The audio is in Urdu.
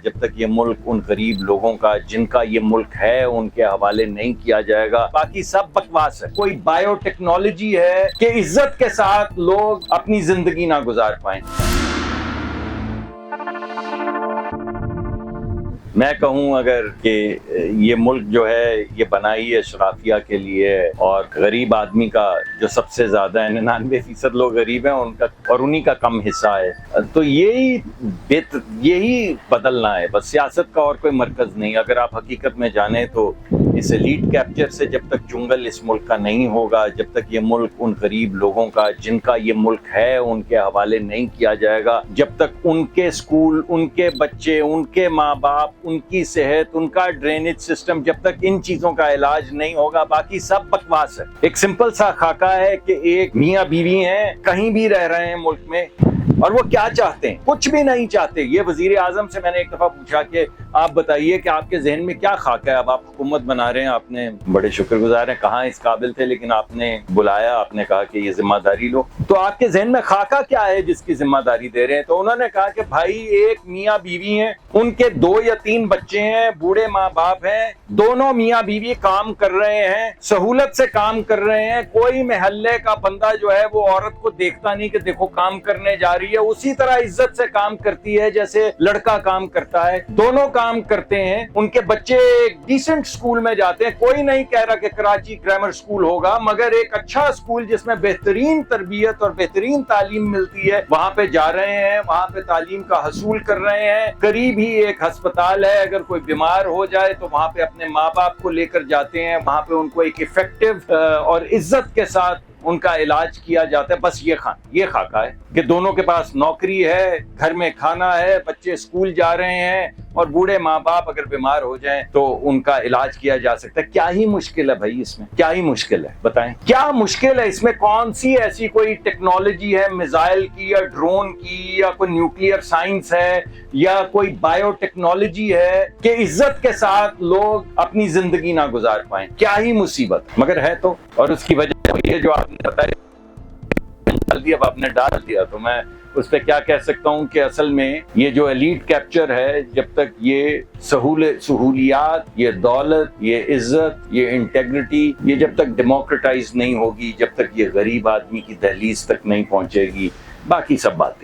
جب تک یہ ملک ان غریب لوگوں کا جن کا یہ ملک ہے ان کے حوالے نہیں کیا جائے گا، باقی سب بکواس ہے۔ کوئی بایو ٹیکنالوجی ہے کہ عزت کے ساتھ لوگ اپنی زندگی نہ گزار پائیں۔ میں کہوں اگر کہ یہ ملک جو ہے یہ بنائی ہے اشرافیہ کے لیے، اور غریب آدمی کا جو سب سے زیادہ ہے 99% لوگ غریب ہیں ان کا، اور انہی کا کم حصہ ہے، تو یہی بدلنا ہے بس۔ سیاست کا اور کوئی مرکز نہیں۔ اگر آپ حقیقت میں جانیں تو اس ایلیٹ کیپچر سے جب تک جنگل اس ملک کا نہیں ہوگا، جب تک یہ ملک ان غریب لوگوں کا جن کا یہ ملک ہے ان کے حوالے نہیں کیا جائے گا، جب تک ان کے اسکول، ان کے بچے، ان کے ماں باپ، ان کی صحت، ان کا ڈرینیج سسٹم، جب تک ان چیزوں کا علاج نہیں ہوگا، باقی سب بکواس ہے۔ ایک سمپل سا خاکہ ہے کہ ایک میاں بیوی ہیں، کہیں بھی رہ رہے ہیں ملک میں، اور وہ کیا چاہتے ہیں؟ کچھ بھی نہیں چاہتے۔ یہ وزیر اعظم سے میں نے ایک دفعہ پوچھا کہ آپ بتائیے کہ آپ کے ذہن میں کیا خاکہ ہے؟ اب آپ حکومت بنا رہے ہیں، آپ نے بڑے شکر گزار ہیں، کہاں اس قابل تھے لیکن آپ نے بلایا، آپ نے کہا کہ یہ ذمہ داری لو، تو آپ کے ذہن میں خاکہ کیا ہے جس کی ذمہ داری دے رہے ہیں؟ تو انہوں نے کہا کہ بھائی ایک میاں بیوی ہیں، ان کے 2 یا 3 بچے ہیں، بوڑھے ماں باپ ہیں، دونوں میاں بیوی کام کر رہے ہیں، سہولت سے کام کر رہے ہیں، کوئی محلے کا بندہ جو ہے وہ عورت کو دیکھتا نہیں کہ دیکھو کام کرنے جا رہی ہے، اسی طرح عزت سے کام کرتی ہے جیسے لڑکا کام کرتا ہے، دونوں کام کرتے ہیں، ان کے بچے ایک ڈیسنٹ سکول میں جاتے ہیں۔ کوئی نہیں کہہ رہا کہ کراچی گرامر سکول ہوگا، مگر ایک اچھا سکول جس میں بہترین تربیت اور بہترین تعلیم ملتی ہے، وہاں پہ جا رہے ہیں، وہاں پہ تعلیم کا حصول کر رہے ہیں۔ قریب ہی ایک ہسپتال ہے، اگر کوئی بیمار ہو جائے تو وہاں پہ اپنے ماں باپ کو لے کر جاتے ہیں، وہاں پہ ان کو ایک ایفیکٹو اور عزت کے ساتھ ان کا علاج کیا جاتا ہے۔ بس یہ خاکہ ہے کہ دونوں کے پاس نوکری ہے، گھر میں کھانا ہے، بچے اسکول جا رہے ہیں، اور بوڑھے ماں باپ اگر بیمار ہو جائیں تو ان کا علاج کیا جا سکتا ہے۔ کیا ہی مشکل ہے بھائی اس میں؟ کیا ہی مشکل ہے؟ بتائیں کیا مشکل ہے اس میں؟ کون سی ایسی کوئی ٹیکنالوجی ہے میزائل کی یا ڈرون کی یا کوئی نیوکلیئر سائنس ہے یا کوئی بایو ٹیکنالوجی ہے کہ عزت کے ساتھ لوگ اپنی زندگی نہ گزار پائیں؟ کیا ہی مصیبت، مگر ہے تو۔ اور اس کی وجہ یہ جو آپ نے بتایا اب آپ نے ڈال دیا، تو میں اس پہ کیا کہہ سکتا ہوں کہ اصل میں یہ جو ایلیٹ کیپچر ہے، جب تک یہ سہولیات، یہ دولت، یہ عزت، یہ انٹیگریٹی، یہ جب تک ڈیموکریٹائز نہیں ہوگی، جب تک یہ غریب آدمی کی دہلیز تک نہیں پہنچے گی، باقی سب باتیں